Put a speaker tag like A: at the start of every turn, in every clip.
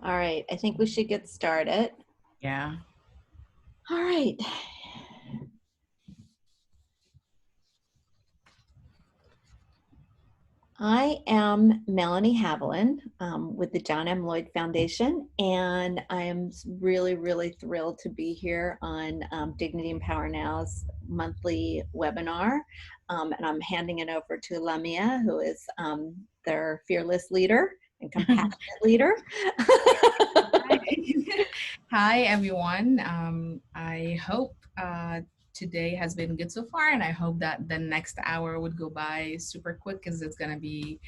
A: All right, I think we should get started.
B: Yeah.
A: All right. I am Melanie Havelin with the John M. Lloyd Foundation, and I am really, really thrilled to be here on Dignity and Power Now's monthly webinar. And I'm handing it over to Lamia, who is their fearless leader and compassionate leader.
B: Hi, everyone. I hope today has been good so far, and I hope that the next hour would go by super quick because it's going to be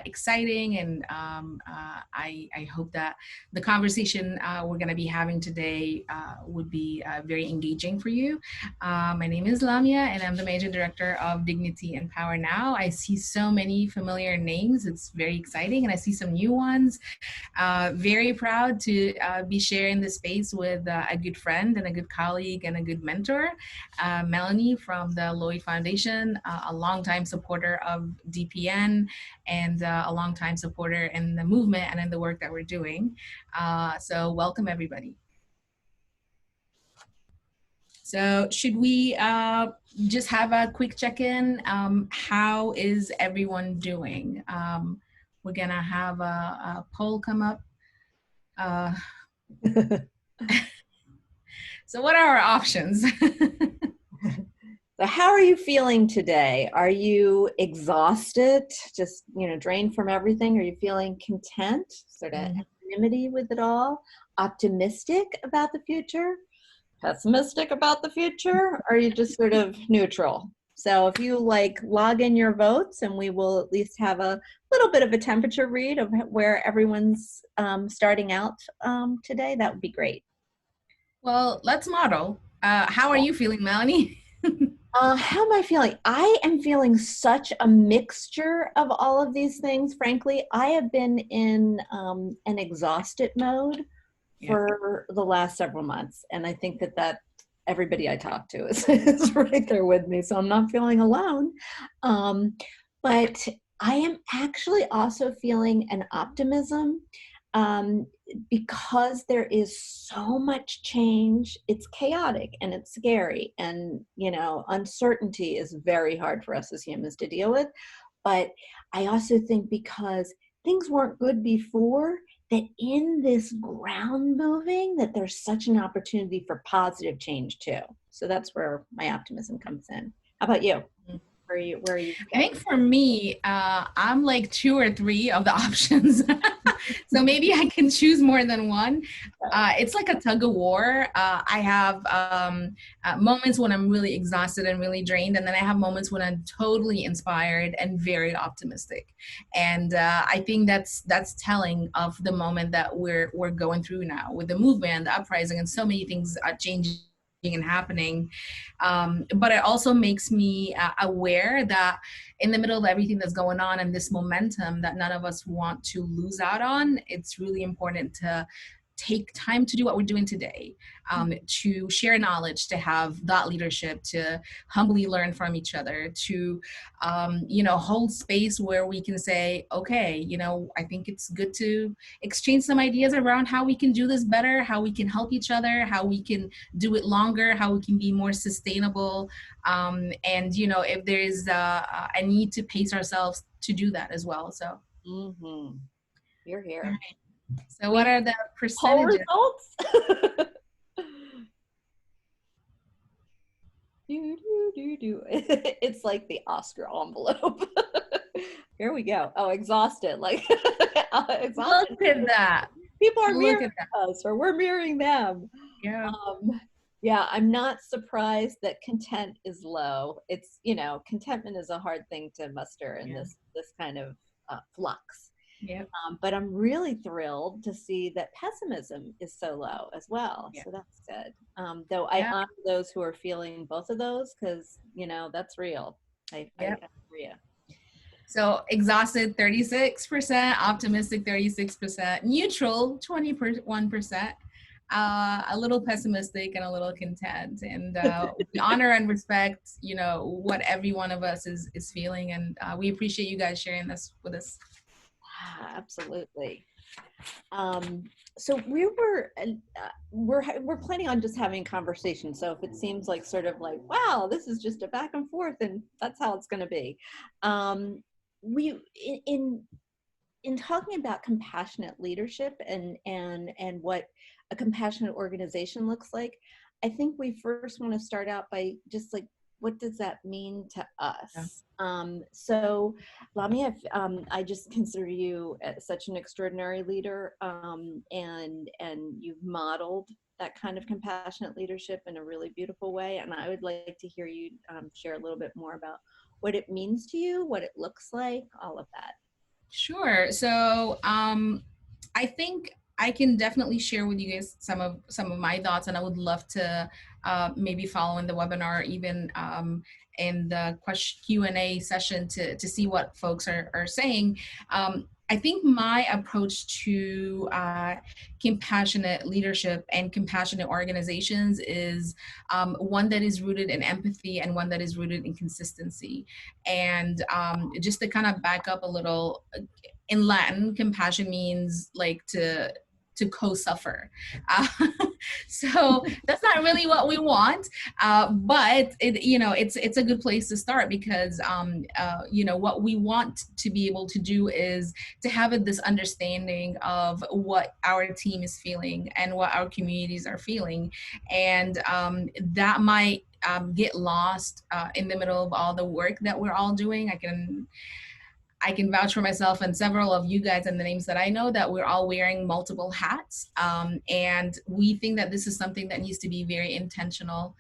B: exciting. And I hope that the conversation we're going to be having today would be very engaging for you. My name is Lamia, and I'm the Managing Director of Dignity and Power Now. I see so many familiar names. It's very exciting, and I see some new ones. Very proud to be sharing this space with a good friend and a good colleague and a good mentor, Melanie from the Lloyd Foundation, a longtime supporter of DPN and a longtime supporter in the movement and in the work that we're doing. So welcome, everybody. So should we just have a quick check-in? How is everyone doing? We're gonna have a poll come up. So what are our options?
A: So how are you feeling today? Are you exhausted, just, drained from everything? Are you feeling content, sort of equanimity with it all? Optimistic about the future? Pessimistic about the future? Or are you just sort of neutral? So if you log in your votes, and we will at least have a little bit of a temperature read of where everyone's starting out today, that would be great.
B: Well, let's model. How are you feeling, Melanie?
A: How am I feeling? I am feeling such a mixture of all of these things. Frankly, I have been in an exhausted mode for the last several months. And I think that everybody I talk to is right there with me. So I'm not feeling alone. But I am actually also feeling an optimism because there is so much change. It's chaotic and it's scary, and uncertainty is very hard for us as humans to deal with. But I also think because things weren't good before, that in this ground moving, that there's such an opportunity for positive change too. So that's where my optimism comes in. How about you? Where are you?
B: I think for me, I'm like 2 or 3 of the options. So maybe I can choose more than one. It's like a tug of war. I have moments when I'm really exhausted and really drained, and then I have moments when I'm totally inspired and very optimistic. And I think that's telling of the moment that we're going through now with the movement, the uprising, and so many things are changing and happening. But it also makes me aware that in the middle of everything that's going on and this momentum that none of us want to lose out on, it's really important to take time to do what we're doing today, to share knowledge, to have thought leadership, to humbly learn from each other, to hold space where we can say, okay, I think it's good to exchange some ideas around how we can do this better, how we can help each other, how we can do it longer, how we can be more sustainable, and if there is a need to pace ourselves to do that as well. So
A: you're here.
B: So what are the percentages?
A: Poll results? It's like the Oscar envelope. Here we go. Oh, exhausted. Exhausted.
B: Look at that.
A: People are mirroring us, or we're mirroring them.
B: Yeah.
A: Yeah, I'm not surprised that content is low. It's, contentment is a hard thing to muster in this kind of flux.
B: Yeah.
A: But I'm really thrilled to see that pessimism is so low as well.
B: Yeah.
A: So that's good. Though I honor those who are feeling both of those, because, that's real. I hear you.
B: So exhausted 36%, optimistic 36%, neutral 21%, a little pessimistic and a little content. And we honor and respect, what every one of us is feeling. And we appreciate you guys sharing this with us.
A: Absolutely. Um, so we're planning on just having conversation. So if it seems like sort of like, wow, this is just a back and forth, and that's how it's going to be. We in talking about compassionate leadership and what a compassionate organization looks like, I think we first want to start out by just like, what does that mean to
B: Yeah.
A: us? So Lamia, I just consider you such an extraordinary leader, and you've modeled that kind of compassionate leadership in a really beautiful way. And I would like to hear you share a little bit more about what it means to you, what it looks like, all of that.
B: Sure. So I think I can definitely share with you guys some of my thoughts, and I would love to maybe follow in the webinar, even in the question Q&A session to see what folks are saying. I think my approach to compassionate leadership and compassionate organizations is one that is rooted in empathy and one that is rooted in consistency. And just to kind of back up a little, in Latin, compassion means like to co-suffer. Uh, so that's not really what we want, but it's a good place to start because what we want to be able to do is to have this understanding of what our team is feeling and what our communities are feeling, and that might get lost in the middle of all the work that we're all doing. I can vouch for myself and several of you guys and the names that I know that we're all wearing multiple hats. And we think that this is something that needs to be very intentional.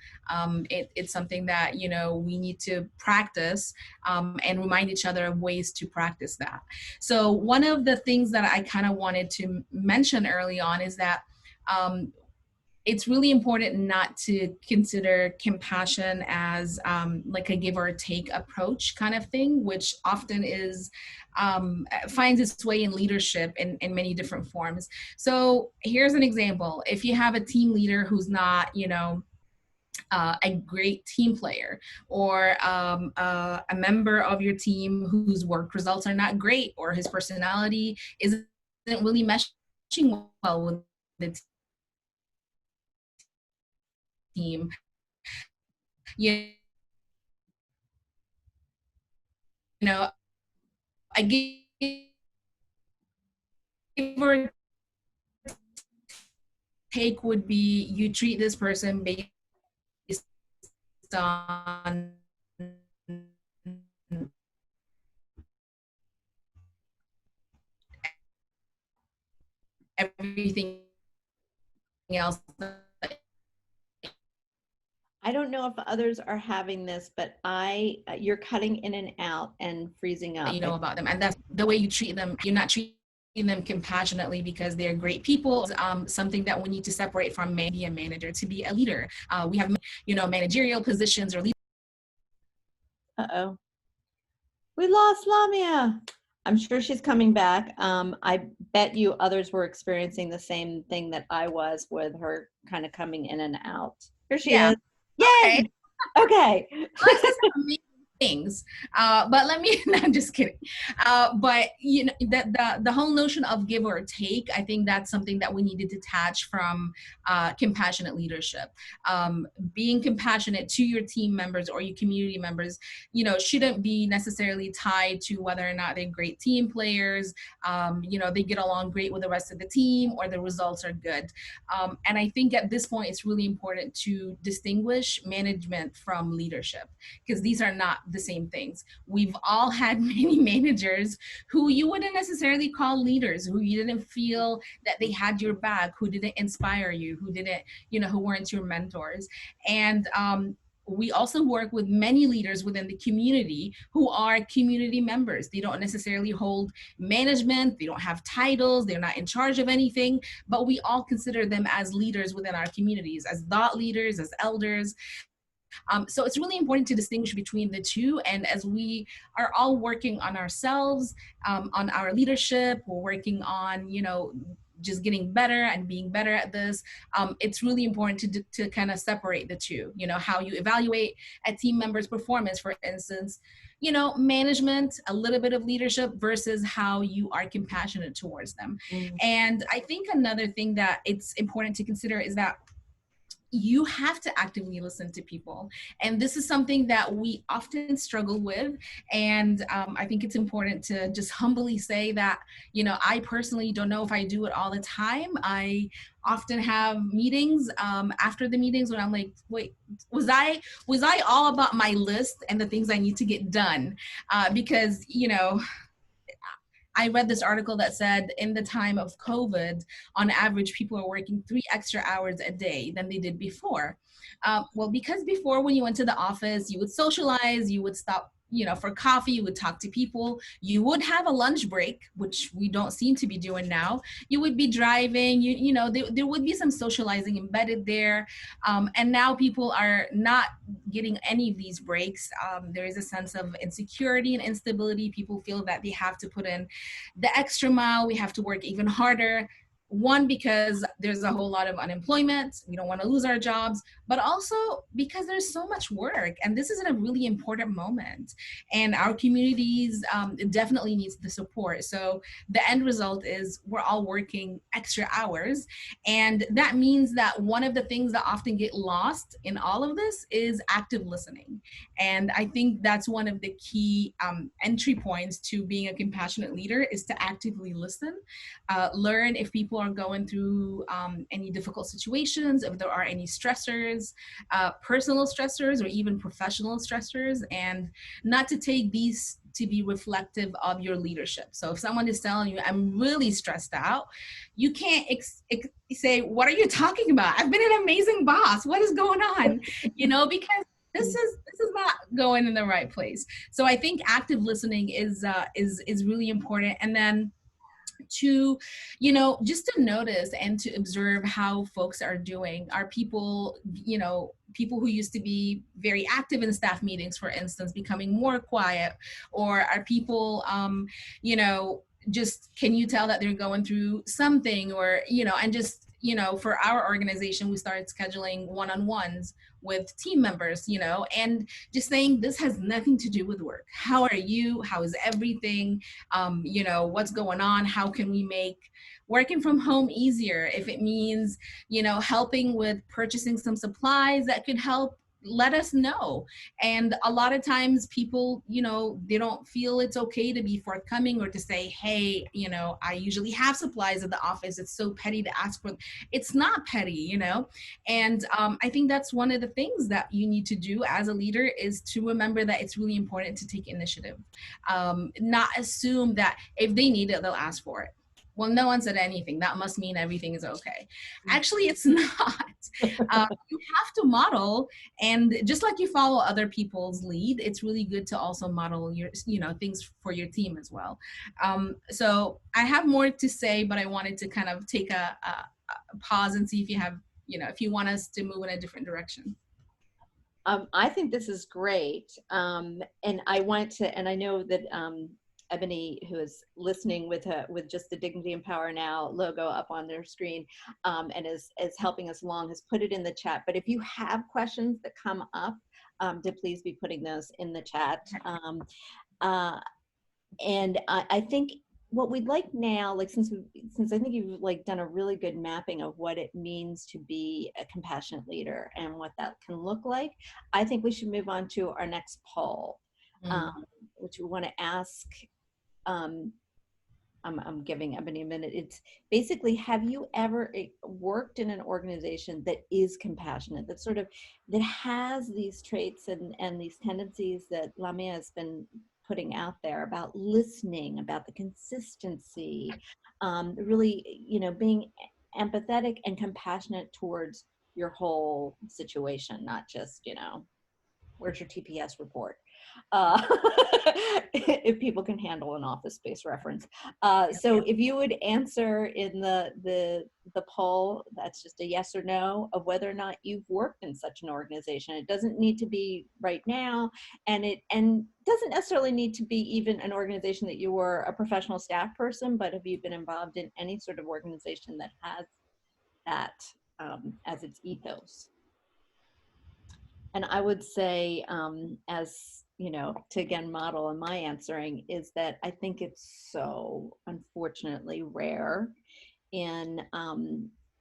B: It's something that, we need to practice and remind each other of ways to practice that. So one of the things that I kind of wanted to mention early on is that it's really important not to consider compassion as like a give or take approach kind of thing, which often is finds its way in leadership in many different forms. So here's an example. If you have a team leader who's not, a great team player, or a member of your team whose work results are not great, or his personality isn't really meshing well with the team, you know, I give or take would be you treat this person based on everything else.
A: I don't know if others are having this, but you're cutting in and out and freezing
B: That
A: up.
B: you know about them, and that's the way you treat them. You're not treating them compassionately because they're great people. Something that we need to separate from be a manager to be a leader. We have managerial positions or leadership.
A: Uh-oh. We lost Lamia. I'm sure she's coming back. I bet you others were experiencing the same thing that I was, with her kind of coming in and out. Here she
B: Yeah.
A: is.
B: Okay.
A: Yay! Okay.
B: Alex has some amazing things, but let me. No, I'm just kidding. But the whole notion of give or take, I think that's something that we need to detach from compassionate leadership. Being compassionate to your team members or your community members, shouldn't be necessarily tied to whether or not they're great team players. They get along great with the rest of the team, or the results are good. And I think at this point, it's really important to distinguish management from leadership, because these are not the same things. We've all had many managers who you wouldn't necessarily call leaders, who you didn't feel that they had your back, who didn't inspire you, who didn't, who weren't your mentors. And we also work with many leaders within the community who are community members. They don't necessarily hold management, they don't have titles, they're not in charge of anything, but we all consider them as leaders within our communities, as thought leaders, as elders. So it's really important to distinguish between the two. And as we are all working on ourselves, on our leadership, we're working on, just getting better and being better at this. It's really important to kind of separate the two. How you evaluate a team member's performance, for instance, management, a little bit of leadership versus how you are compassionate towards them.
A: Mm.
B: And I think another thing that it's important to consider is that you have to actively listen to people. And this is something that we often struggle with. And I think it's important to just humbly say that, I personally don't know if I do it all the time. I often have meetings after the meetings when I'm like, wait, was I all about my list and the things I need to get done? Because, I read this article that said in the time of COVID, on average, people are working 3 extra hours a day than they did before. Well, because before when you went to the office, you would socialize, you would stop, for coffee, you would talk to people, you would have a lunch break, which we don't seem to be doing now. You would be driving, there would be some socializing embedded there. And now people are not getting any of these breaks. There is a sense of insecurity and instability. People feel that they have to put in the extra mile, we have to work even harder. One, because there's a whole lot of unemployment, we don't want to lose our jobs, but also because there's so much work, and this is in a really important moment, and our communities definitely needs the support. So the end result is we're all working extra hours, and that means that one of the things that often get lost in all of this is active listening. And I think that's one of the key entry points to being a compassionate leader, is to actively listen, learn if people are going through any difficult situations, if there are any stressors, personal stressors or even professional stressors, and not to take these to be reflective of your leadership. So if someone is telling you, I'm really stressed out, you can't say, what are you talking about? I've been an amazing boss. What is going on? Because this is not going in the right place. So I think active listening is really important. And then to just to notice and to observe how folks are doing. Are people people who used to be very active in staff meetings, for instance, becoming more quiet? Or are people just, can you tell that they're going through something? Or and just for our organization, we started scheduling one-on-ones with team members, and just saying, this has nothing to do with work. How are you? How is everything? What's going on? How can we make working from home easier? If it means, helping with purchasing some supplies that could help, let us know. And a lot of times people, they don't feel it's okay to be forthcoming or to say, hey, I usually have supplies at the office. It's so petty to ask for. It's not petty, And I think that's one of the things that you need to do as a leader, is to remember that it's really important to take initiative. Not assume that if they need it, they'll ask for it. Well, no one said anything. That must mean everything is okay. Actually, it's not. You have to model, and just like you follow other people's lead, it's really good to also model your, things for your team as well. So I have more to say, but I wanted to kind of take a pause and see if you have, if you want us to move in a different direction.
A: I think this is great. And I want to, and I know that Ebony, who is listening with just the Dignity and Power Now logo up on their screen, and is helping us along, has put it in the chat. But if you have questions that come up, to please be putting those in the chat. And I think what we'd like now, like since I think you've like done a really good mapping of what it means to be a compassionate leader and what that can look like, I think we should move on to our next poll, which we want to ask. I'm giving Ebony a minute. It's basically, have you ever worked in an organization that is compassionate, that has these traits and these tendencies that Lamia has been putting out there about listening, about the consistency, really, being empathetic and compassionate towards your whole situation, not just, where's your TPS report? If people can handle an Office Space reference. So if you would answer in the poll, that's just a yes or no of whether or not you've worked in such an organization. It doesn't need to be right now, and doesn't necessarily need to be even an organization that you were a professional staff person, but have you been involved in any sort of organization that has that as its ethos? And I would say, as to again model on my answering, is that I think it's so unfortunately rare in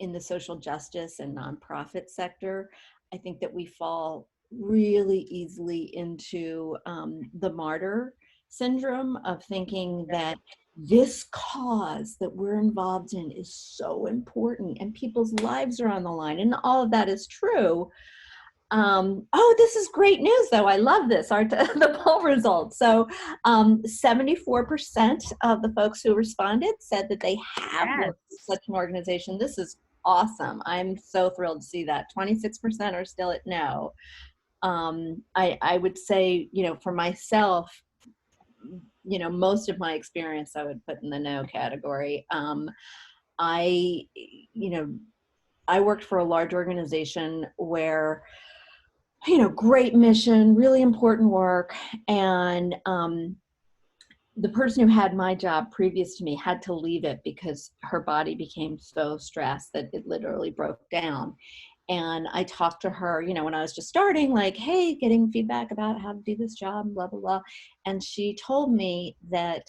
A: the social justice and nonprofit sector. I think that we fall really easily into the martyr syndrome of thinking that this cause that we're involved in is so important and people's lives are on the line, and all of that is true. Oh, this is great news, though. I love this, the poll results. So 74% of the folks who responded said that they have
B: Yes.
A: worked with such an organization. This is awesome. I'm so thrilled to see that. 26% are still at no. I would say, for myself, most of my experience I would put in the no category. I, you know, I worked for a large organization where, great mission, really important work. And the person who had my job previous to me had to leave it because her body became so stressed that it literally broke down. And I talked to her, when I was just starting, like, hey, getting feedback about how to do this job, blah, blah, blah. And she told me that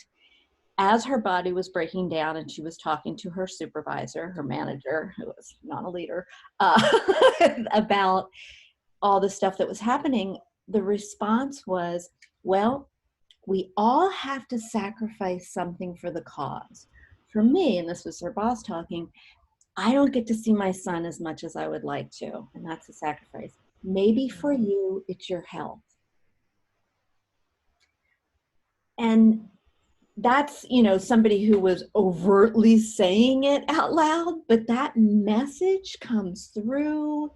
A: as her body was breaking down and she was talking to her supervisor, her manager, who was not a leader, about all the stuff that was happening, the response was, well, we all have to sacrifice something for the cause. For me, and this was her boss talking, I don't get to see my son as much as I would like to, and that's a sacrifice. Maybe for you, it's your health. And that's, somebody who was overtly saying it out loud, but that message comes through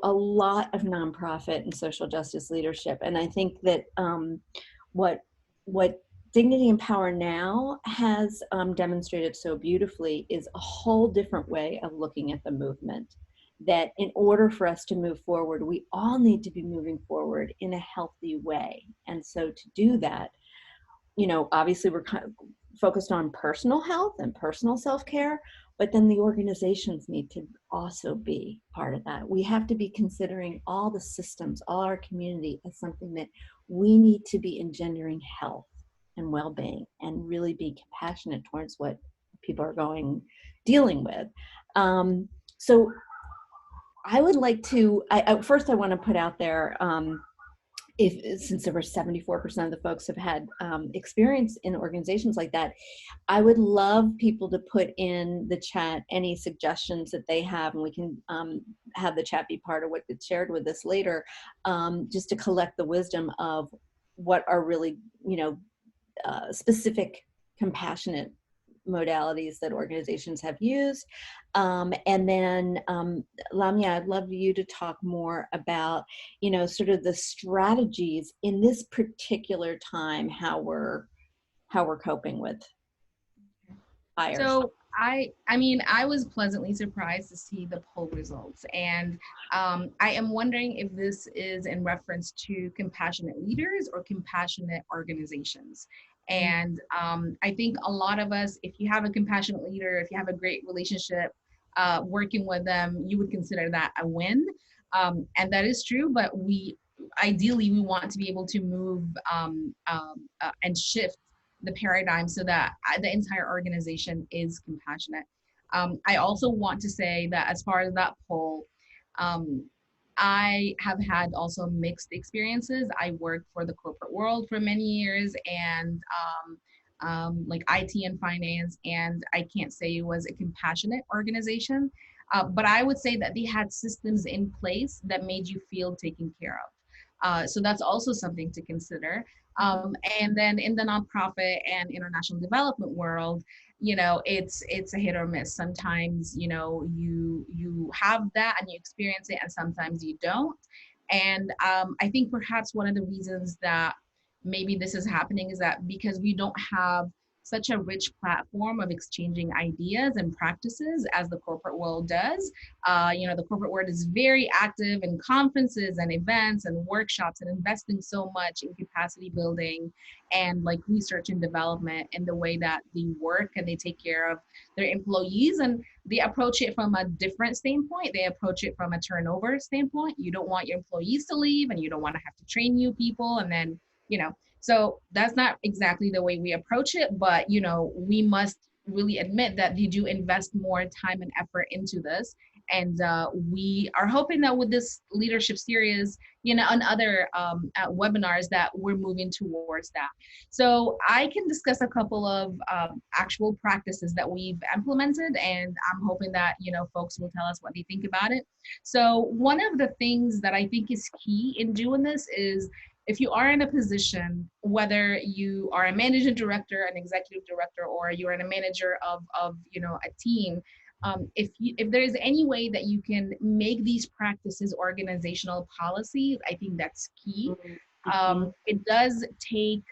A: a lot of nonprofit and social justice leadership. And I think that what Dignity and Power Now has demonstrated so beautifully is a whole different way of looking at the movement. That in order for us to move forward, we all need to be moving forward in a healthy way. And so to do that, obviously we're kind of focused on personal health and personal self-care, but then the organizations need to also be part of that. We have to be considering all the systems, all our community as something that we need to be engendering health and well-being and really be compassionate towards what people are dealing with. So I would like to, first I want to put out there, since there were 74% of the folks have had experience in organizations like that, I would love people to put in the chat any suggestions that they have, and we can have the chat be part of what gets shared with us later, just to collect the wisdom of what are really, specific compassionate modalities that organizations have used. And then Lamia, I'd love you to talk more about, sort of the strategies in this particular time, how we're coping with fires.
B: So I was pleasantly surprised to see the poll results, and I am wondering if this is in reference to compassionate leaders or compassionate organizations. And I think a lot of us, if you have a compassionate leader, if you have a great relationship working with them, you would consider that a win. And that is true, but ideally we want to be able to move and shift the paradigm so that the entire organization is compassionate. I also want to say that as far as that poll, I have had also mixed experiences. I worked for the corporate world for many years, and like IT and finance, and I can't say it was a compassionate organization, but I would say that they had systems in place that made you feel taken care of. So that's also something to consider. And then in the nonprofit and international development world, it's a hit or miss. Sometimes, you have that and you experience it, and sometimes you don't. And I think perhaps one of the reasons that maybe this is happening is that because we don't have such a rich platform of exchanging ideas and practices as the corporate world does. The corporate world is very active in conferences and events and workshops and investing so much in capacity building and like research and development in the way that they work and they take care of their employees. And they approach it from a different standpoint. They approach it from a turnover standpoint. You don't want your employees to leave and you don't want to have to train new people. And then, so that's not exactly the way we approach it, but, we must really admit that they do invest more time and effort into this. And we are hoping that with this leadership series, and other webinars that we're moving towards that. So I can discuss a couple of actual practices that we've implemented, and I'm hoping that, folks will tell us what they think about it. So one of the things that I think is key in doing this is if you are in a position, whether you are a managing director, an executive director, or you're in a manager of a team, if there is any way that you can make these practices organizational policies, I think that's key. It does take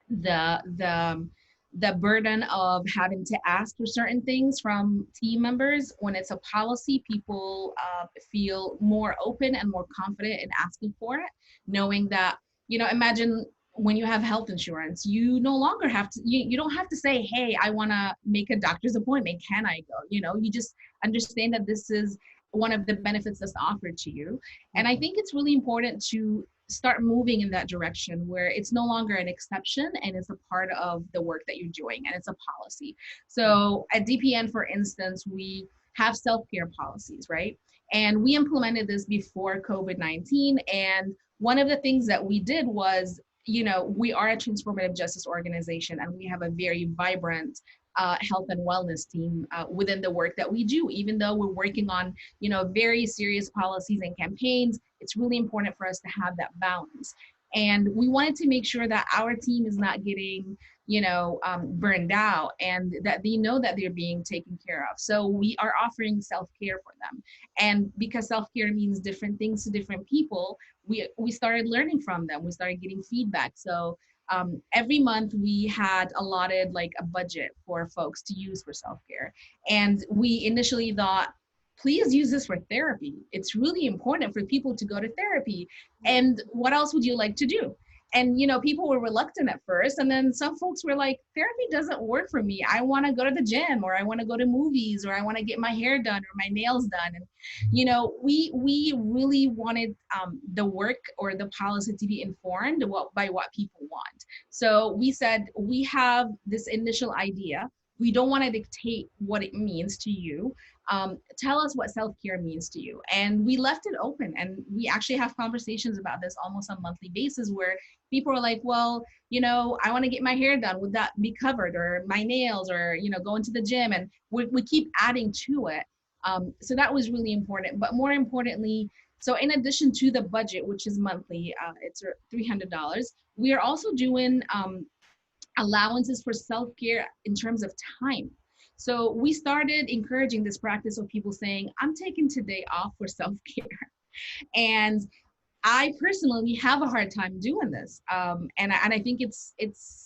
B: the burden of having to ask for certain things from team members. When it's a policy, people feel more open and more confident in asking for it, knowing that, imagine when you have health insurance, you no longer have to, you don't have to say, hey, I want to make a doctor's appointment. Can I go? You just understand that this is one of the benefits that's offered to you. And I think it's really important to start moving in that direction where it's no longer an exception and it's a part of the work that you're doing and it's a policy. So at DPN, for instance, we have self-care policies, right? And we implemented this before COVID-19. And one of the things that we did was, we are a transformative justice organization and we have a very vibrant health and wellness team within the work that we do. Even though we're working on, very serious policies and campaigns, it's really important for us to have that balance. And we wanted to make sure that our team is not getting, burned out and that they know that they're being taken care of. So we are offering self-care for them. And because self-care means different things to different people, we started learning from them. We started getting feedback. So every month we had allotted like a budget for folks to use for self-care. And we initially thought, please use this for therapy. It's really important for people to go to therapy. And what else would you like to do? And, people were reluctant at first. And then some folks were like, therapy doesn't work for me. I want to go to the gym, or I want to go to movies, or I want to get my hair done or my nails done. And, we really wanted the work or the policy to be informed by what people want. So we said, we have this initial idea. We don't want to dictate what it means to you. Tell us what self-care means to you. And we left it open. And we actually have conversations about this almost on a monthly basis where people are like, well, I want to get my hair done. Would that be covered? Or my nails, or, going to the gym. And we keep adding to it. So that was really important. But more importantly, so in addition to the budget, which is monthly, it's $300, we are also doing allowances for self-care in terms of time. So we started encouraging this practice of people saying, I'm taking today off for self-care. And I personally have a hard time doing this. And I think it's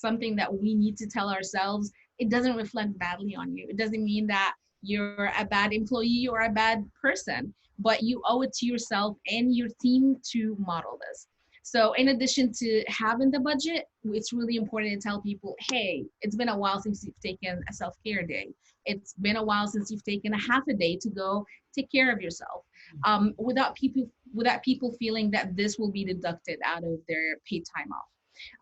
B: something that we need to tell ourselves. It doesn't reflect badly on you. It doesn't mean that you're a bad employee or a bad person, but you owe it to yourself and your team to model this. So in addition to having the budget, it's really important to tell people, hey, it's been a while since you've taken a self-care day. It's been a while since you've taken a half a day to go take care of yourself, without people feeling that this will be deducted out of their paid time off.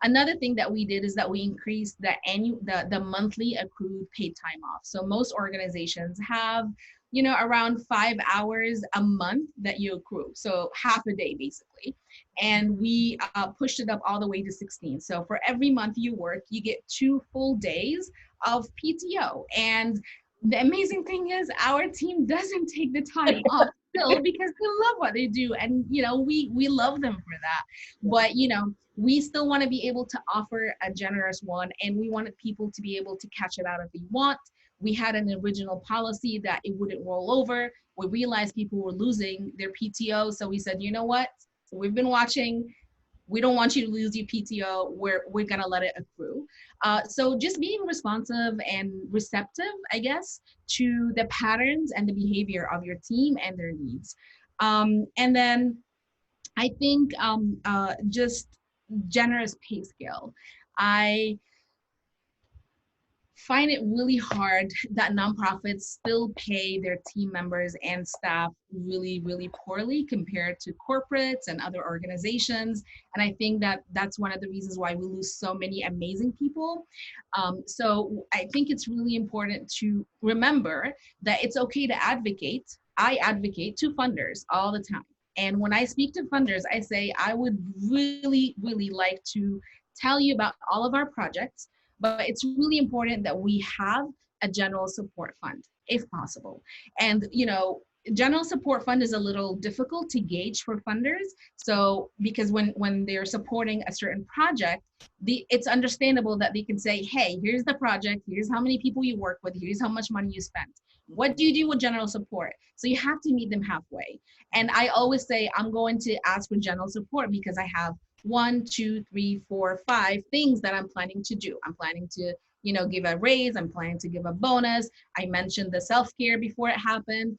B: Another thing that we did is that we increased the monthly accrued paid time off. So most organizations have, around 5 hours a month that you accrue. So half a day basically. And we pushed it up all the way to 16. So for every month you work, you get 2 full days of PTO. And the amazing thing is our team doesn't take the time off still because they love what they do. And, we love them for that. But, we still want to be able to offer a generous one, and we wanted people to be able to catch it out if they want. We had an original policy that it wouldn't roll over. We realized people were losing their PTO. So we said, you know what? We've been watching. we don't want you to lose your PTO. We're gonna let it accrue. So just being responsive and receptive, I guess, to the patterns and the behavior of your team and their needs. And then I think just generous pay scale. I find it really hard that nonprofits still pay their team members and staff really, really poorly compared to corporates and other organizations. And I think that that's one of the reasons why we lose so many amazing people. So I think it's really important to remember that it's okay to advocate. I advocate to funders all the time. And when I speak to funders, I say, I would really, really like to tell you about all of our projects, but it's really important that we have a general support fund if possible. And general support fund is a little difficult to gauge for funders. So because when they're supporting a certain project, it's understandable that they can say, hey, here's the project, here's how many people you work with, here's how much money you spent. What do you do with general support? So you have to meet them halfway. And I always say, I'm going to ask for general support because I have 1, 2, 3, 4, 5 things that I'm planning to do. I'm planning to, give a raise. I'm planning to give a bonus. I mentioned the self-care before it happened,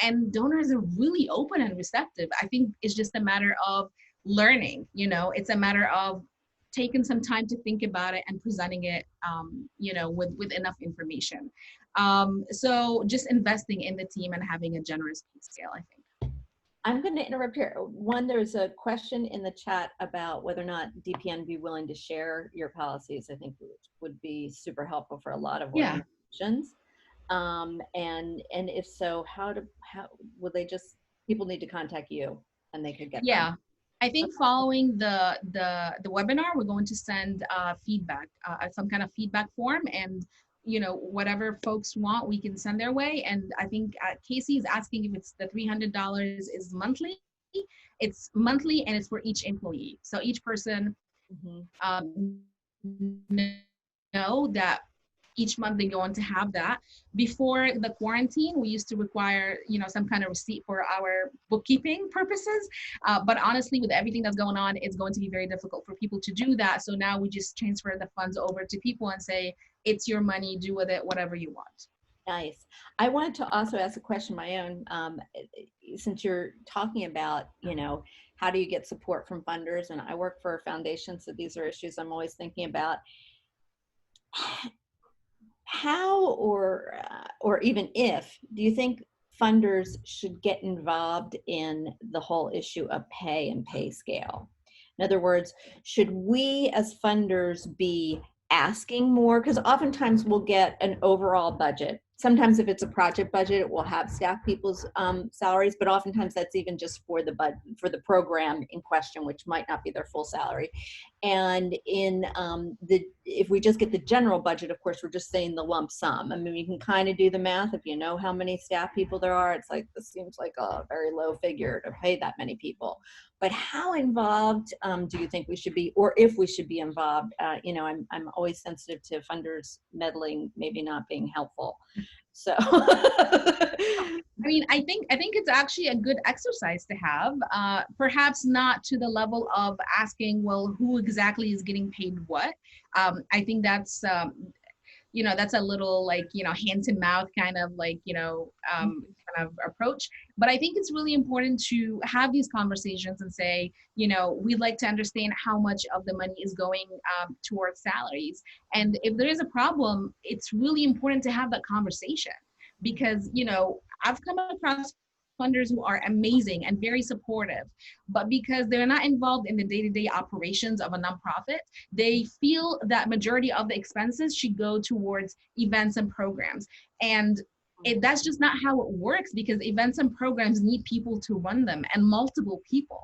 B: and donors are really open and receptive. I think it's just a matter of learning, it's a matter of taking some time to think about it and presenting it, with enough information. So just investing in the team and having a generous pay scale, I think.
A: I'm going to interrupt here. One, there's a question in the chat about whether or not DPN be willing to share your policies. I think would be super helpful for a lot of organizations. And if so, how will they just, people need to contact you and they could get them?
B: I think following the webinar, we're going to send feedback, some kind of feedback form, and whatever folks want, we can send their way. And I think Casey is asking if it's the $300 is monthly. It's monthly and it's for each employee. So each person know that each month they're going to have that. Before the quarantine, we used to require, some kind of receipt for our bookkeeping purposes. But honestly, with everything that's going on, it's going to be very difficult for people to do that. So now we just transfer the funds over to people and say, it's your money, do with it whatever you want.
A: Nice. I wanted to also ask a question of my own, since you're talking about, how do you get support from funders? And I work for a foundation, so these are issues I'm always thinking about. How or even if, do you think funders should get involved in the whole issue of pay and pay scale? In other words, should we as funders be asking more? Because oftentimes we'll get an overall budget. Sometimes if it's a project budget, it will have staff people's salaries, but oftentimes that's even just for the program in question, which might not be their full salary. And in if we just get the general budget, of course, we're just saying the lump sum. I mean, you can kind of do the math. If you know how many staff people there are, it's like, this seems like a very low figure to pay that many people. But how involved do you think we should be, or if we should be involved? I'm always sensitive to funders meddling, maybe not being helpful. So,
B: I mean, I think it's actually a good exercise to have. Perhaps not to the level of asking, well, who exactly is getting paid what. I think that's that's a little like, hand to mouth kind of like, kind of approach. But I think it's really important to have these conversations and say, we'd like to understand how much of the money is going towards salaries. And if there is a problem, it's really important to have that conversation because, I've come across funders who are amazing and very supportive, but because they're not involved in the day-to-day operations of a nonprofit, they feel that majority of the expenses should go towards events and programs. And that's just not how it works, because events and programs need people to run them, and multiple people.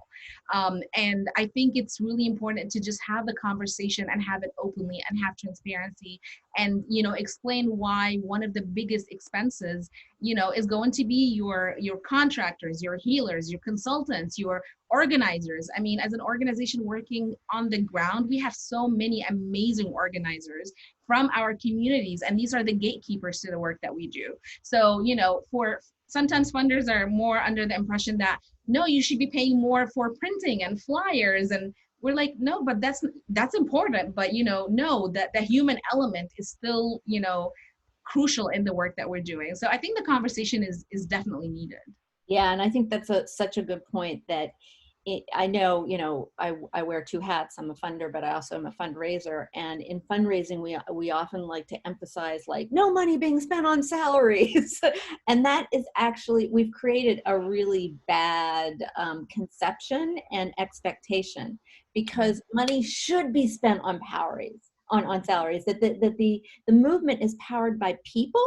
B: And I think it's really important to just have the conversation and have it openly and have transparency and, explain why one of the biggest expenses, is going to be your contractors, your healers, your consultants, your organizers. I mean, as an organization working on the ground, we have so many amazing organizers from our communities, and these are the gatekeepers to the work that we do. So, for sometimes funders are more under the impression that, no, you should be paying more for printing and flyers and we're like, no, but that's important, but no, that the human element is still, crucial in the work that we're doing. So I think the conversation is definitely needed.
A: Yeah, and I think that's such a good point that I know, I wear two hats. I'm a funder, but I also am a fundraiser. And in fundraising, we often like to emphasize like no money being spent on salaries. And that is actually, we've created a really bad conception and expectation, because money should be spent on on salaries, that the movement is powered by people,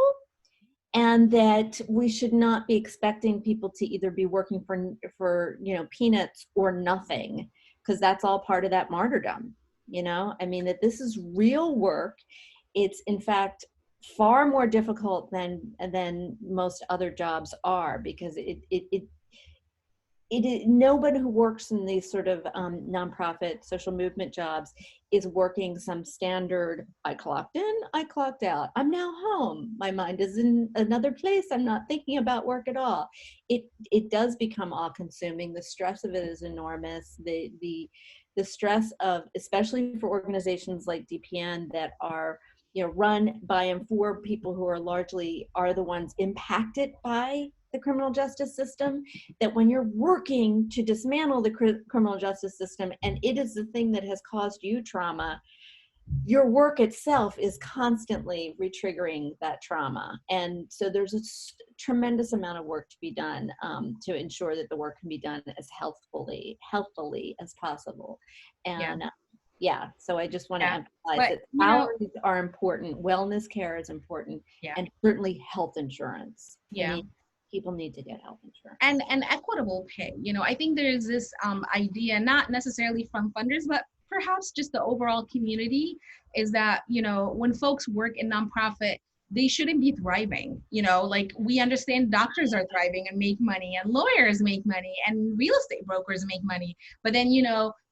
A: and that we should not be expecting people to either be working for peanuts or nothing, because that's all part of that martyrdom. I mean, that this is real work. It's in fact far more difficult than most other jobs are, because nobody who works in these sort of nonprofit social movement jobs is working some standard, I clocked in, I clocked out, I'm now home, my mind is in another place, I'm not thinking about work at all. It does become all consuming. The stress of it is enormous. The stress of, especially for organizations like DPN that are run by and for people who are largely the ones impacted by the criminal justice system, that when you're working to dismantle the criminal justice system, and it is the thing that has caused you trauma, your work itself is constantly retriggering that trauma. And so there's a tremendous amount of work to be done to ensure that the work can be done as healthfully as possible.
B: Yeah.
A: And yeah, so I just want to
B: Yeah.
A: emphasize
B: But
A: that salaries are important, wellness care is important,
B: yeah.
A: and certainly health insurance.
B: Yeah.
A: People need to get health insurance.
B: And equitable pay. I think there's this idea, not necessarily from funders, but perhaps just the overall community, is that when folks work in nonprofit, they shouldn't be thriving. Like, we understand doctors are thriving and make money, and lawyers make money, and real estate brokers make money. But then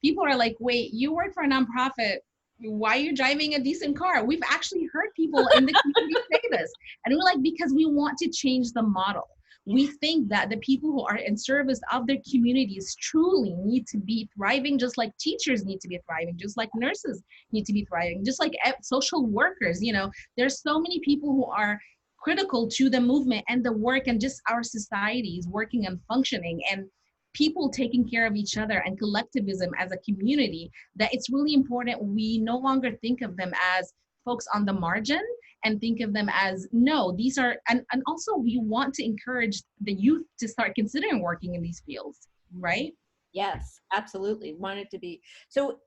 B: people are like, wait, you work for a nonprofit, why are you driving a decent car? We've actually heard people in the community say this, and we're like, because we want to change the model. We think that the people who are in service of their communities truly need to be thriving, just like teachers need to be thriving, just like nurses need to be thriving, just like social workers. There's so many people who are critical to the movement and the work, and just our societies working and functioning, and people taking care of each other, and collectivism as a community, that it's really important we no longer think of them as folks on the margin, and think of them as, no, these are, and also we want to encourage the youth to start considering working in these fields, right?
A: Yes, absolutely. Want it to be. So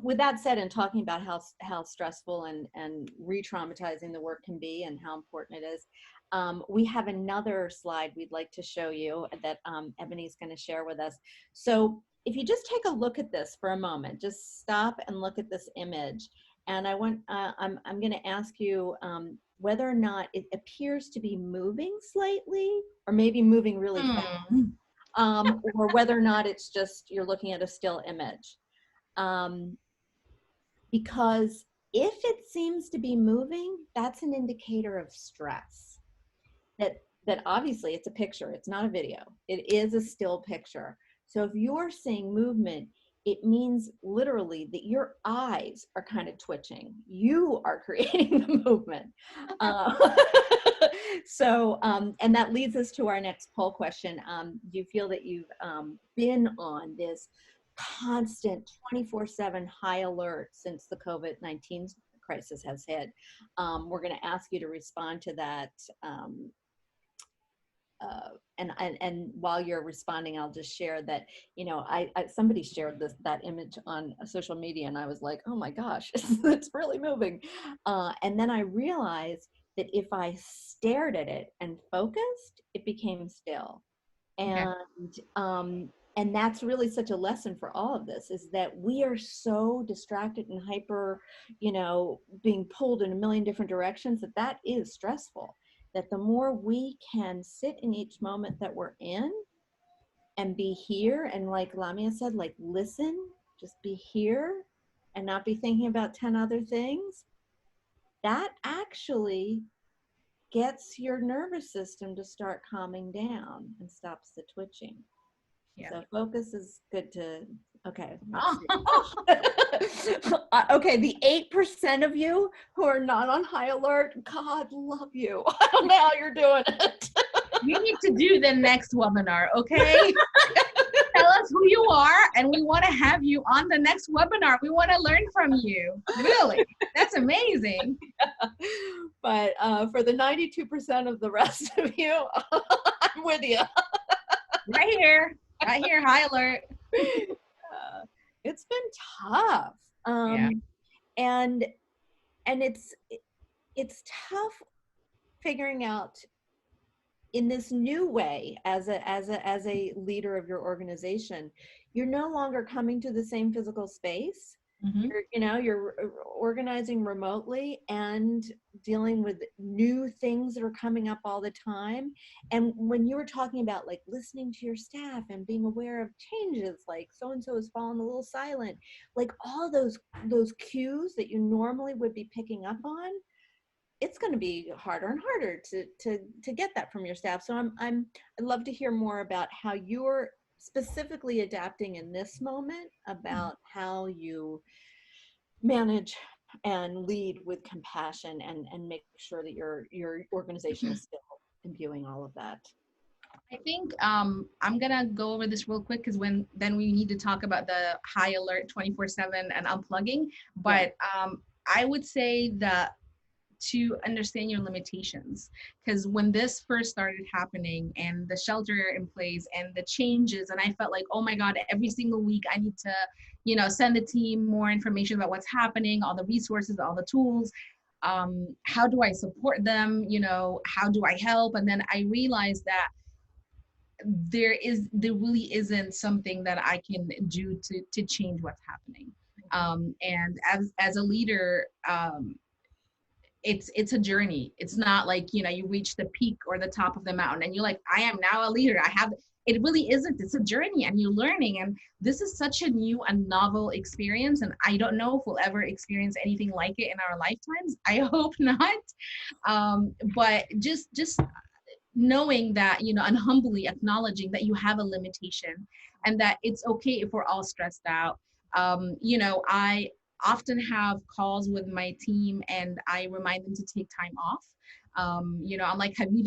A: with that said, and talking about how stressful and re-traumatizing the work can be and how important it is, we have another slide we'd like to show you that Ebony's going to share with us. So if you just take a look at this for a moment, just stop and look at this image. And I'm going to ask you whether or not it appears to be moving slightly, or maybe moving really fast. Or whether or not it's just you're looking at a still image. Because if it seems to be moving, that's an indicator of stress. That obviously it's a picture, it's not a video. It is a still picture. So if you're seeing movement, it means literally that your eyes are kind of twitching. You are creating the movement. And that leads us to our next poll question. Do you feel that you've been on this constant 24/7 high alert since the COVID-19 crisis has hit? We're going to ask you to respond to that. And while you're responding, I'll just share that, somebody shared that image on social media, and I was like, oh my gosh, it's really moving. And then I realized that if I stared at it and focused, it became still.
B: Okay.
A: And that's really such a lesson for all of this, is that we are so distracted and hyper, being pulled in a million different directions, that is stressful. That the more we can sit in each moment that we're in and be here, and like Lamia said, like listen, just be here and not be thinking about 10 other things, that actually gets your nervous system to start calming down and stops the twitching.
B: Yeah.
A: So focus is good to Okay, let's see.
B: Oh,
A: Okay, the 8% of you who are not on high alert, God love you. I don't know how you're doing it.
B: you need to do the next webinar, okay? Tell us who you are, and we want to have you on the next webinar. We want to learn from you. Really, that's amazing.
A: But for the 92% of the rest of you, I'm with you.
B: Right here, high alert.
A: It's been tough.
B: Yeah.
A: And it's tough figuring out in this new way as a leader of your organization. You're no longer coming to the same physical space.
B: Mm-hmm.
A: You're organizing remotely and dealing with new things that are coming up all the time. And when you were talking about like listening to your staff and being aware of changes, like so and so has fallen a little silent, like all those cues that you normally would be picking up on, it's going to be harder and harder to get that from your staff. So I'd love to hear more about how you're specifically adapting in this moment, about how you manage and lead with compassion and make sure that your organization is still imbuing all of that.
B: I think I'm gonna go over this real quick because then we need to talk about the high alert 24/7 and unplugging. But I would say that to understand your limitations, because when this first started happening and the shelter in place and the changes, and I felt like, oh my God, every single week I need to, send the team more information about what's happening, all the resources, all the tools. How do I support them? How do I help? And then I realized that there really isn't something that I can do to change what's happening. And as a leader, it's a journey. It's not like, you reach the peak or the top of the mountain and you're like, I am now a leader. It really isn't. It's a journey and you're learning. And this is such a new and novel experience. And I don't know if we'll ever experience anything like it in our lifetimes. I hope not. But just knowing that, and humbly acknowledging that you have a limitation and that it's okay if we're all stressed out. I often have calls with my team and I remind them to take time off. I'm like, have you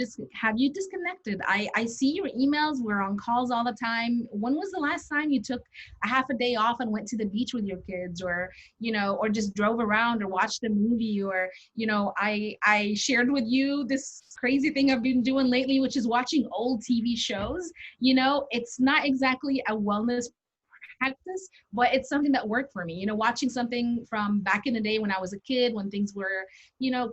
B: disconnected? I see your emails. We're on calls all the time. When was the last time you took a half a day off and went to the beach with your kids, or or just drove around or watched a movie, or I shared with you this crazy thing I've been doing lately, which is watching old TV shows. It's not exactly a wellness practice, but it's something that worked for me. Watching something from back in the day when I was a kid, when things were,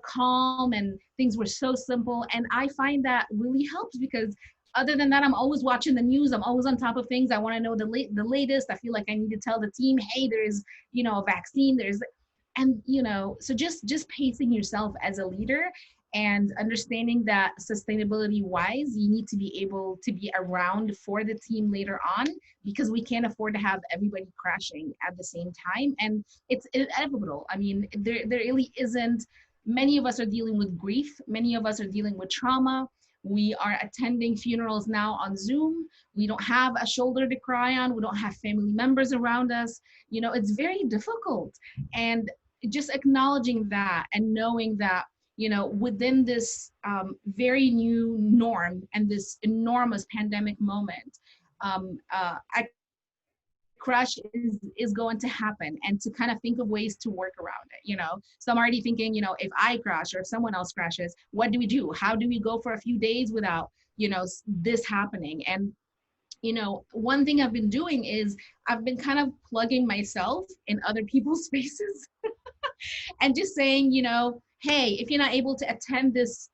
B: calm and things were so simple. And I find that really helps because other than that, I'm always watching the news. I'm always on top of things. I want to know the latest. I feel like I need to tell the team, hey, there's, a vaccine. And so just pacing yourself as a leader and understanding that sustainability wise, you need to be able to be around for the team later on, because we can't afford to have everybody crashing at the same time. And it's inevitable. I mean, there really isn't. Many of us are dealing with grief. Many of us are dealing with trauma. We are attending funerals now on Zoom. We don't have a shoulder to cry on. We don't have family members around us. It's very difficult. And just acknowledging that and knowing that, within this very new norm and this enormous pandemic moment, a crash is going to happen, and to kind of think of ways to work around it. So I'm already thinking, if I crash or if someone else crashes, what do we do? How do we go for a few days without, this happening? And one thing I've been doing is I've been kind of plugging myself in other people's spaces and just saying, hey, if you're not able to attend this,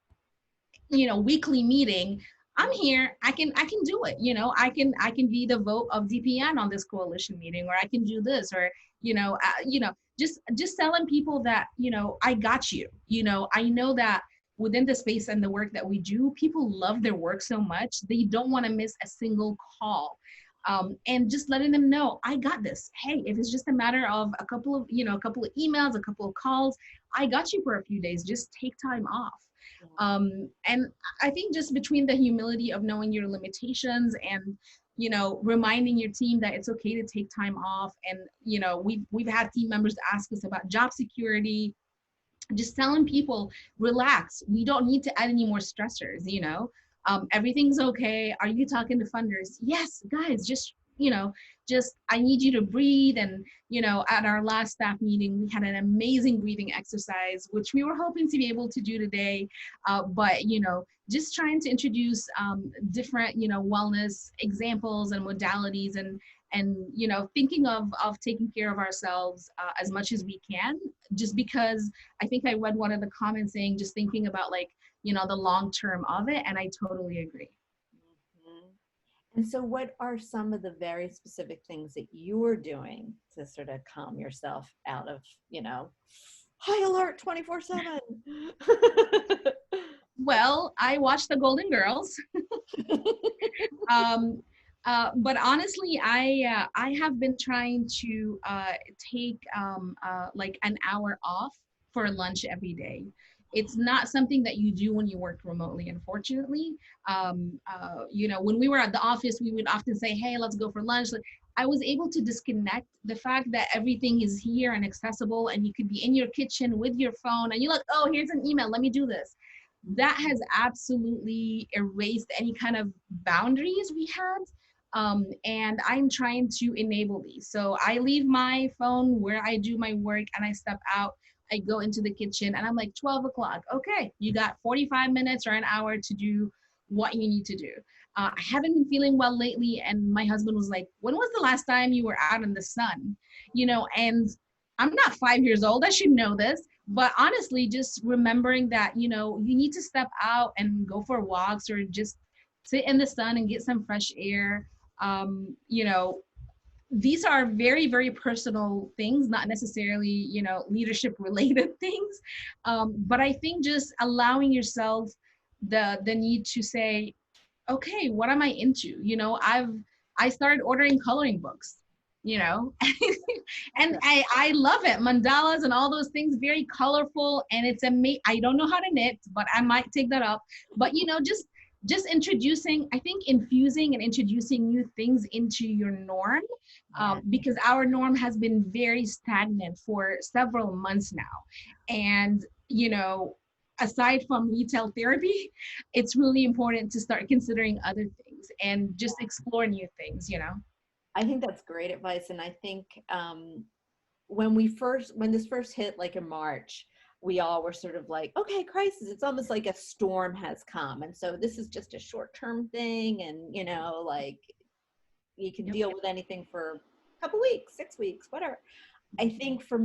B: weekly meeting, I'm here. I can do it. I can be the vote of DPN on this coalition meeting, or I can do this, or just telling people that I got you. I know that within the space and the work that we do, people love their work so much they don't want to miss a single call. And just letting them know, I got this. Hey, if it's just a matter of a couple of emails, a couple of calls, I got you for a few days. Just take time off. And I think just between the humility of knowing your limitations and reminding your team that it's okay to take time off. And, we've had team members ask us about job security, just telling people, relax, we don't need to add any more stressors. Everything's okay. Are you talking to funders? Yes, guys, just I need you to breathe. And at our last staff meeting, we had an amazing breathing exercise, which we were hoping to be able to do today. But just trying to introduce different wellness examples and modalities, and thinking of taking care of ourselves as much as we can, just because I think I read one of the comments saying just thinking about the long term of it, and I totally agree.
A: Mm-hmm. And so what are some of the very specific things that you're doing to sort of calm yourself out of, high alert 24/7?
B: Well, I watch the Golden Girls. But honestly, I have been trying to take like an hour off for lunch every day. It's not something that you do when you work remotely, unfortunately. When we were at the office, we would often say, "Hey, let's go for lunch." I was able to disconnect. The fact that everything is here and accessible, and you could be in your kitchen with your phone, and you're like, "Oh, here's an email. Let me do this." That has absolutely erased any kind of boundaries we had. And I'm trying to enable these. So I leave my phone where I do my work, and I step out. I go into the kitchen, and I'm like, 12 o'clock. Okay, you got 45 minutes or an hour to do what you need to do. I haven't been feeling well lately, and my husband was like, when was the last time you were out in the sun? And I'm not 5 years old. I should know this. But honestly, just remembering that, you need to step out and go for walks, or just sit in the sun and get some fresh air. These are very, very personal things, not necessarily, leadership related things. But I think just allowing yourself the need to say, okay, what am I into? I started ordering coloring books, and I love it. Mandalas and all those things, very colorful, and it's amazing. I don't know how to knit, but I might take that up. But just introducing, I think infusing and introducing new things into your norm, because our norm has been very stagnant for several months now. And aside from retail therapy, it's really important to start considering other things and just explore new things.
A: I think that's great advice. And I think when this first hit, like in March, we all were sort of like, okay, crisis, it's almost like a storm has come. And so this is just a short-term thing. And, like you can deal with anything for a couple weeks, 6 weeks, whatever. I think for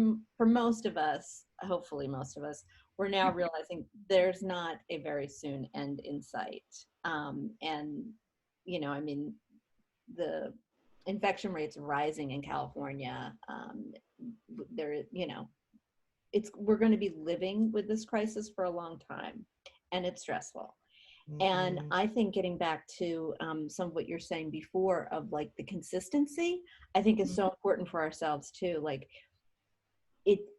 A: most of us, hopefully most of us, we're now realizing there's not a very soon end in sight. And, the infection rates rising in California. We're going to be living with this crisis for a long time, and it's stressful. And I think getting back to some of what you're saying before of like the consistency, I think is so important for ourselves too. Like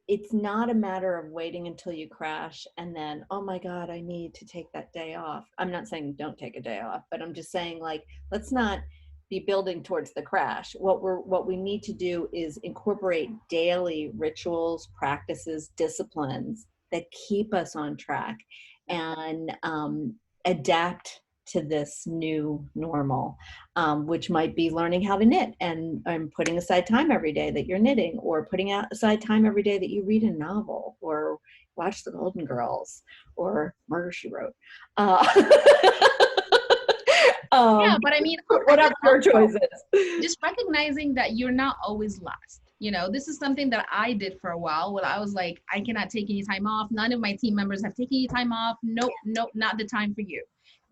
A: it's not a matter of waiting until you crash and then, oh my God, I need to take that day off. I'm not saying don't take a day off, but I'm just saying, like, let's not be building towards the crash. What we need to do is incorporate daily rituals, practices, disciplines that keep us on track, and adapt to this new normal, which might be learning how to knit and putting aside time every day that you're knitting, or putting aside time every day that you read a novel or watch The Golden Girls or Murder, She Wrote.
B: Yeah, but I mean,
A: whatever your choice is.
B: Just recognizing that you're not always last. This is something that I did for a while when I was like, I cannot take any time off. None of my team members have taken any time off. Nope, not the time for you.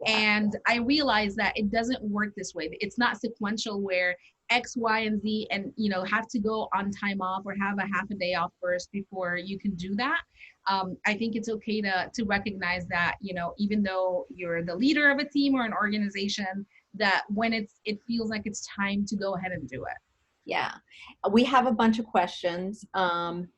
B: And I realized that it doesn't work this way. It's not sequential where X, Y, and Z, and have to go on time off or have a half a day off first before you can do that. I think it's okay to recognize that, even though you're the leader of a team or an organization, that when it feels like it's time to go ahead and do it.
A: Yeah, we have a bunch of questions. I'm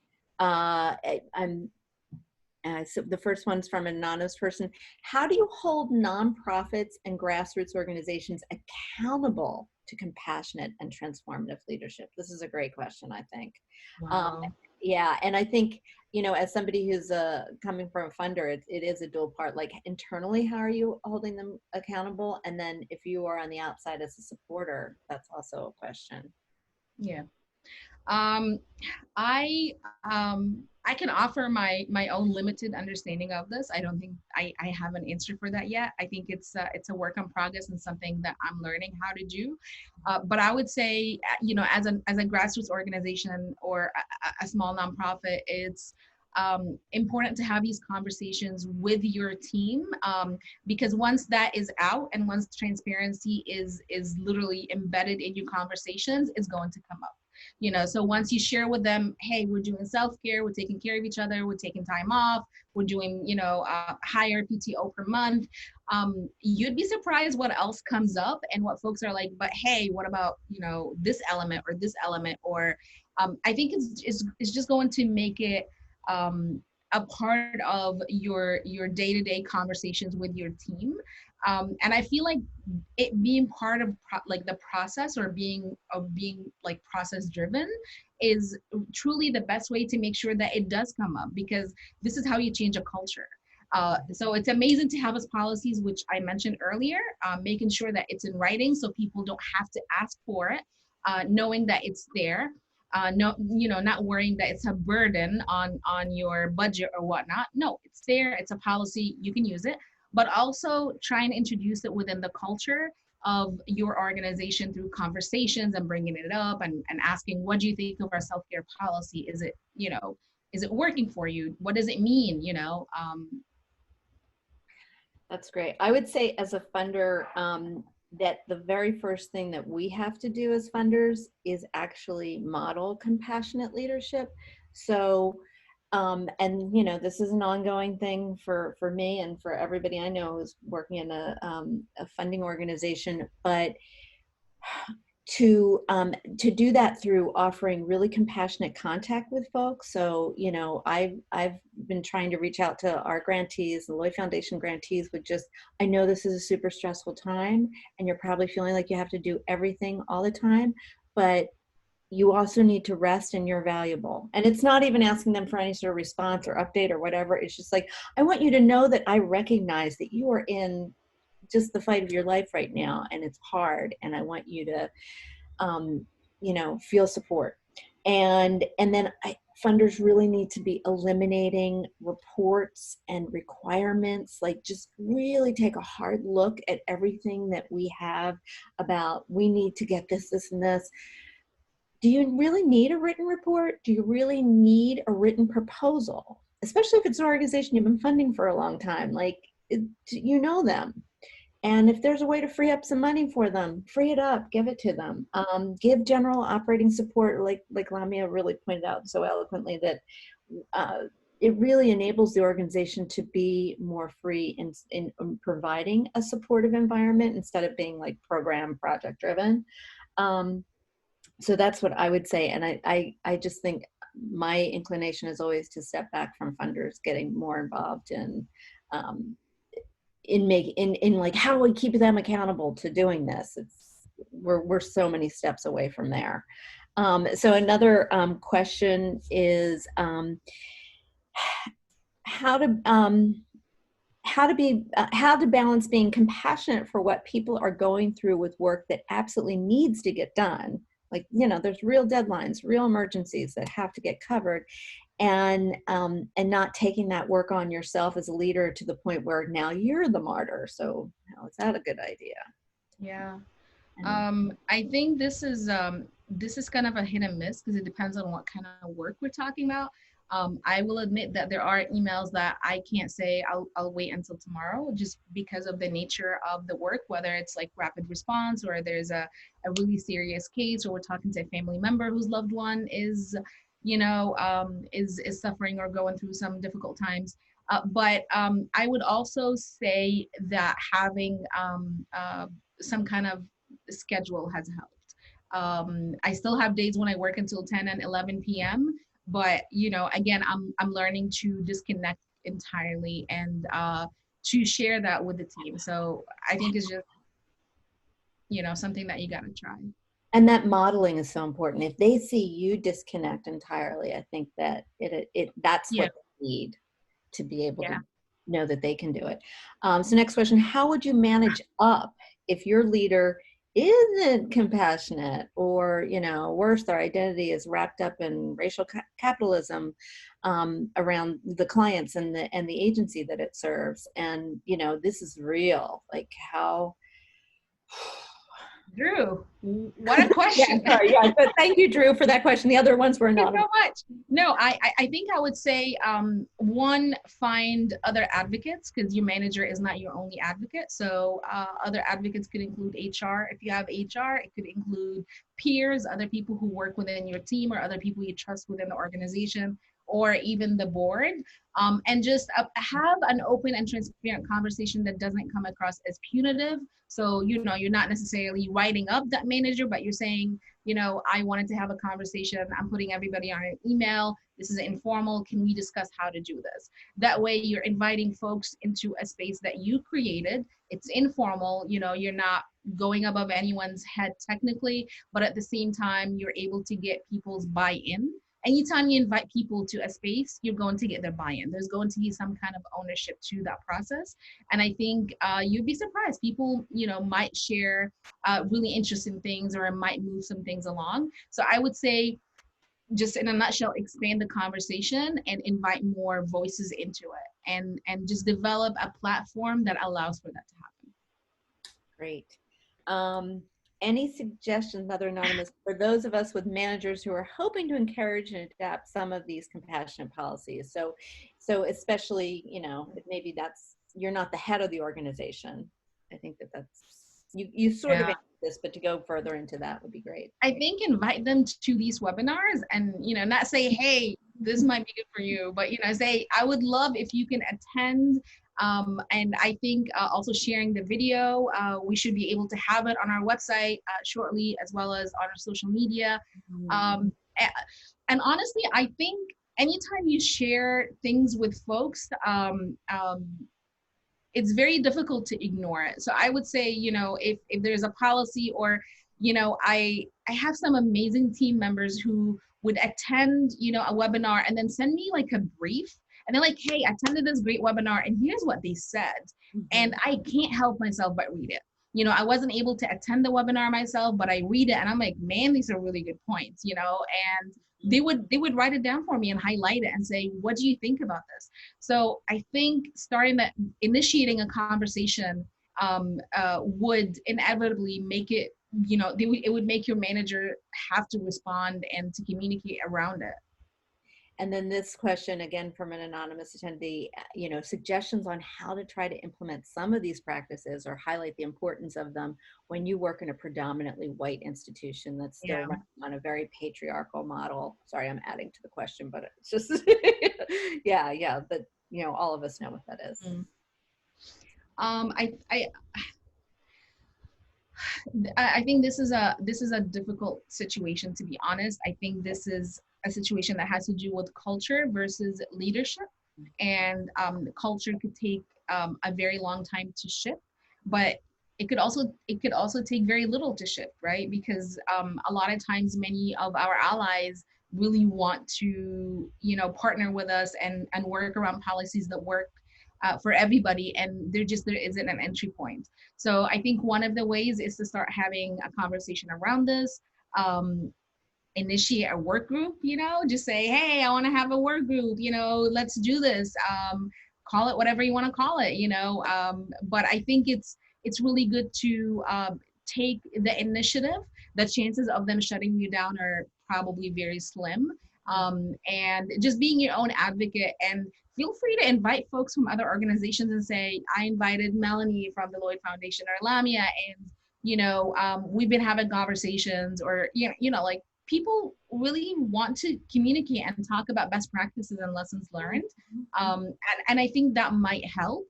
A: So the first one's from an anonymous person. How do you hold nonprofits and grassroots organizations accountable to compassionate and transformative leadership? This is a great question, I think. Um,
B: Wow.
A: yeah, and I think, as somebody who's coming from a funder, it is a dual part. Like internally, how are you holding them accountable? And then if you are on the outside as a supporter, that's also a question.
B: Yeah. Um, I I can offer my own limited understanding of this. I don't think I have an answer for that yet. I think it's a work in progress and something that I'm learning how to do. But I would say, as a grassroots organization or a small nonprofit, it's important to have these conversations with your team, because once that is out and once transparency is literally embedded in your conversations, it's going to come up. So once you share with them, hey, we're doing self-care, we're taking care of each other, we're taking time off, we're doing higher PTO per month, you'd be surprised what else comes up and what folks are like, but hey, what about this element or this element? Or I think it's just going to make it a part of your day-to-day conversations with your team. And I feel like it being part of the process, or being like process driven, is truly the best way to make sure that it does come up, because this is how you change a culture. So it's amazing to have us policies, which I mentioned earlier, making sure that it's in writing so people don't have to ask for it, knowing that it's there. No, not worrying that it's a burden on your budget or whatnot. No, it's there. It's a policy. You can use it, but also try and introduce it within the culture of your organization through conversations and bringing it up, and asking, what do you think of our self-care policy? Is it working for you? What does it mean?
A: That's great. I would say as a funder, that the very first thing that we have to do as funders is actually model compassionate leadership. So, and this is an ongoing thing for me and for everybody I know who's working in a funding organization, but to do that through offering really compassionate contact with folks. So I've been trying to reach out to our grantees, the Lloyd Foundation grantees, with just, I know this is a super stressful time and you're probably feeling like you have to do everything all the time, but you also need to rest and you're valuable. And it's not even asking them for any sort of response or update or whatever. It's just like, I want you to know that I recognize that you are in just the fight of your life right now and it's hard, and I want you to feel support. And then funders really need to be eliminating reports and requirements. Like, just really take a hard look at everything that we have about, we need to get this, this, and this. Do you really need a written report? Do you really need a written proposal? Especially if it's an organization you've been funding for a long time, like them. And if there's a way to free up some money for them, free it up, give it to them. Give general operating support, like Lamia really pointed out so eloquently, that it really enables the organization to be more free in providing a supportive environment instead of being like program project driven. So that's what I would say. And I just think my inclination is always to step back from funders getting more involved in like how we keep them accountable to doing this. We're so many steps away from there. So another question is how to balance being compassionate for what people are going through with work that absolutely needs to get done. Like, there's real deadlines, real emergencies that have to get covered, and not taking that work on yourself as a leader to the point where now you're the martyr. So how is that a good idea?
B: Yeah. I think this is kind of a hit and miss, because it depends on what kind of work we're talking about. I will admit that there are emails that I can't say I'll wait until tomorrow, just because of the nature of the work, whether it's like rapid response, or there's a really serious case, or we're talking to a family member whose loved one is suffering or going through some difficult times. But I would also say that having some kind of schedule has helped. I still have days when I work until 10 and 11 p.m. But again, I'm learning to disconnect entirely, and to share that with the team. So I think it's just, something that you got to try.
A: And that modeling is so important. If they see you disconnect entirely, I think that that's
B: Yeah.
A: what they need to be able
B: Yeah.
A: to know that they can do it. So next question, how would you manage up if your leader isn't compassionate, or, worse, their identity is wrapped up in racial capitalism around the clients and the agency that it serves? And, this is real. Like, how
B: Drew, what a
A: yeah,
B: question.
A: sorry. Yeah, but thank you, Drew, for that question. The other ones were
B: Thank you
A: anonymous.
B: so much. No, I think I would say, one, find other advocates, because your manager is not your only advocate. So other advocates could include HR. If you have HR, it could include peers, other people who work within your team, or other people you trust within the organization, or even the board. And just have an open and transparent conversation that doesn't come across as punitive. So, you're not necessarily writing up that manager, but you're saying, I wanted to have a conversation. I'm putting everybody on an email. This is informal. Can we discuss how to do this? That way you're inviting folks into a space that you created. It's informal, you're not going above anyone's head technically, but at the same time, you're able to get people's buy-in. Anytime you invite people to a space, you're going to get their buy-in. There's going to be some kind of ownership to that process. And I think you'd be surprised. People, might share really interesting things, or it might move some things along. So I would say, just in a nutshell, expand the conversation and invite more voices into it, and just develop a platform that allows for that to happen.
A: Great. Any suggestions, another anonymous, for those of us with managers who are hoping to encourage and adapt some of these compassionate policies? So especially, if maybe you're not the head of the organization. I think that's, you sort of
B: Yeah.
A: answered this, but to go further into that would be great.
B: I think invite them to these webinars, and not say, hey, this might be good for you, but say, I would love if you can attend. And I think also sharing the video, we should be able to have it on our website shortly, as well as on our social media. And honestly, I think anytime you share things with folks, it's very difficult to ignore it. So I would say, if there's a policy, or, I have some amazing team members who would attend, a webinar and then send me like a brief. And they're like, hey, I attended this great webinar and here's what they said. And I can't help myself but read it. I wasn't able to attend the webinar myself, but I read it and I'm like, man, these are really good points, and they would write it down for me and highlight it and say, what do you think about this? So I think initiating a conversation would inevitably make it, it would make your manager have to respond and to communicate around it.
A: And then this question, again, from an anonymous attendee, suggestions on how to try to implement some of these practices or highlight the importance of them when you work in a predominantly white institution that's still running on a very patriarchal model. Sorry, I'm adding to the question, but it's just, yeah, but all of us know what that is.
B: I think this is a difficult situation, to be honest. I think this is a situation that has to do with culture versus leadership, and culture could take a very long time to shift, but it could also take very little to shift, right? Because a lot of times many of our allies really want to partner with us and work around policies that work for everybody, and there isn't an entry point. So I think one of the ways is to start having a conversation around this. Initiate a work group, just say, hey, I want to have a work group, let's do this. Call it whatever you want to call it, but I think it's really good to take the initiative. The chances of them shutting you down are probably very slim. And just being your own advocate, and feel free to invite folks from other organizations and say, I invited Melanie from the Lloyd Foundation, or Lamia, and we've been having conversations, or like, people really want to communicate and talk about best practices and lessons learned. And I think that might help.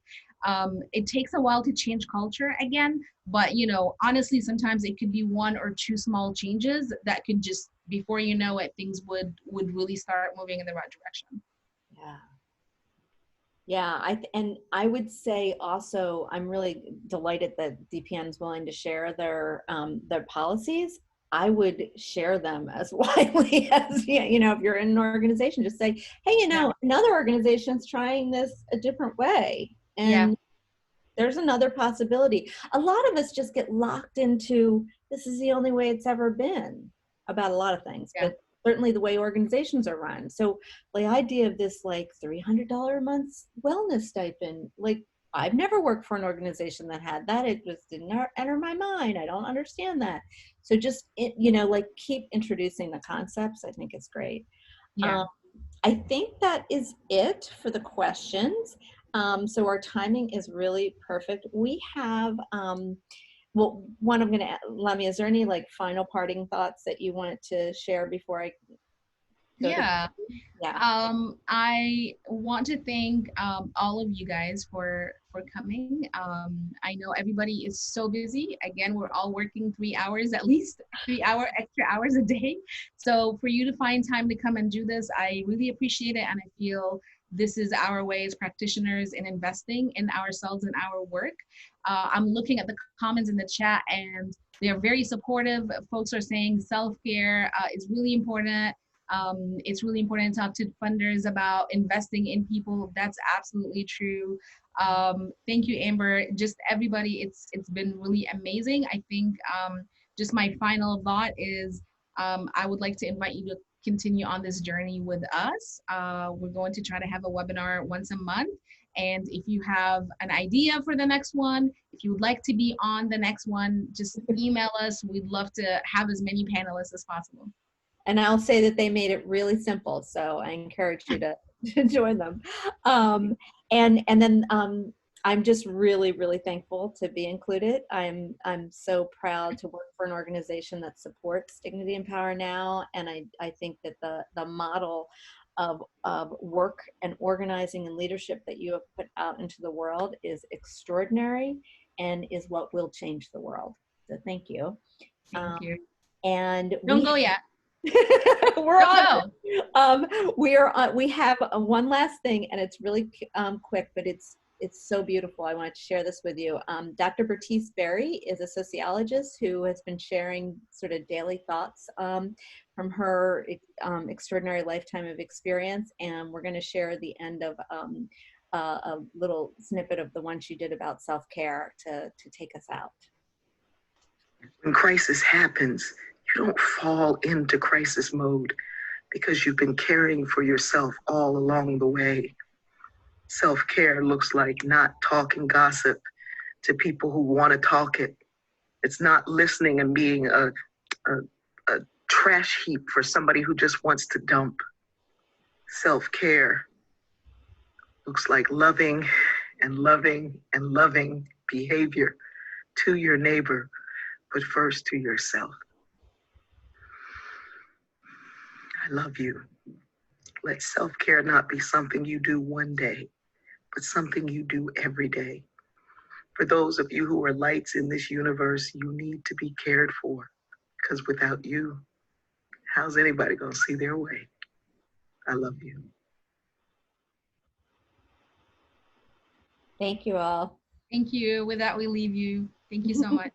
B: It takes a while to change culture again, but honestly, sometimes it could be one or two small changes that could just, before you know it, things would really start moving in the right direction.
A: Yeah. Yeah, and I would say also, I'm really delighted that DPN is willing to share their policies. I would share them as widely as, you know, if you're in an organization, just say, hey, you
B: Yeah.
A: know, another organization's trying this a different way.
B: Yeah.
A: And there's another possibility. A lot of us just get locked into this is the only way it's ever been about a lot of things,
B: Yeah.
A: but certainly the way organizations are run. So the idea of this like $300 a month wellness stipend, like I've never worked for an organization that had that. It just didn't enter my mind. I don't understand that. So just, you know, like keep introducing the concepts. I think it's great.
B: Yeah.
A: Um, I think that is it for the questions. So our timing is really perfect. We have, well, one I'm going to, Lamia, is there any like final parting thoughts that you wanted to share before I go to,
B: Yeah.
A: yeah.
B: I want to thank all of you guys for coming. I know everybody is so busy. Again, we're all working 3 hours at least, 3 hour extra hours a day. So for you to find time to come and do this, I really appreciate it, and I feel this is our way as practitioners in investing in ourselves and our work. I'm looking at the comments in the chat, and they're very supportive. Folks are saying self-care is really important. It's really important to talk to funders about investing in people. That's absolutely true. Thank you, Amber. Just everybody, it's been really amazing. I think just my final thought is I would like to invite you to continue on this journey with us. We're going to try to have a webinar once a month. And if you have an idea for the next one, if you would like to be on the next one, just email us. We'd love to have as many panelists as possible.
A: And I'll say that they made it really simple. So I encourage you to, to join them. Um, and then I'm just really, really thankful to be included. I'm so proud to work for an organization that supports dignity and power now. And I think that the model of work and organizing and leadership that you have put out into the world is extraordinary and is what will change the world. So thank you.
B: Thank you.
A: And
B: Don't
A: we
B: go yet.
A: we're
B: Don't
A: on.
B: go.
A: We are on. We have one last thing, and it's really quick, but it's so beautiful. I wanted to share this with you. Dr. Bertice Berry is a sociologist who has been sharing sort of daily thoughts from her extraordinary lifetime of experience, and we're going to share the end of a little snippet of the one she did about self-care to take us out.
C: When crisis happens, you don't fall into crisis mode because you've been caring for yourself all along the way. Self-care looks like not talking gossip to people who want to talk it. It's not listening and being a trash heap for somebody who just wants to dump. Self-care looks like loving and loving and loving behavior to your neighbor, but first to yourself. I love you. Let self-care not be something you do one day, but something you do every day. For those of you who are lights in this universe, you need to be cared for, because without you, how's anybody going to see their way? I love you.
A: Thank you all.
B: Thank you. With that, we leave you. Thank you so much.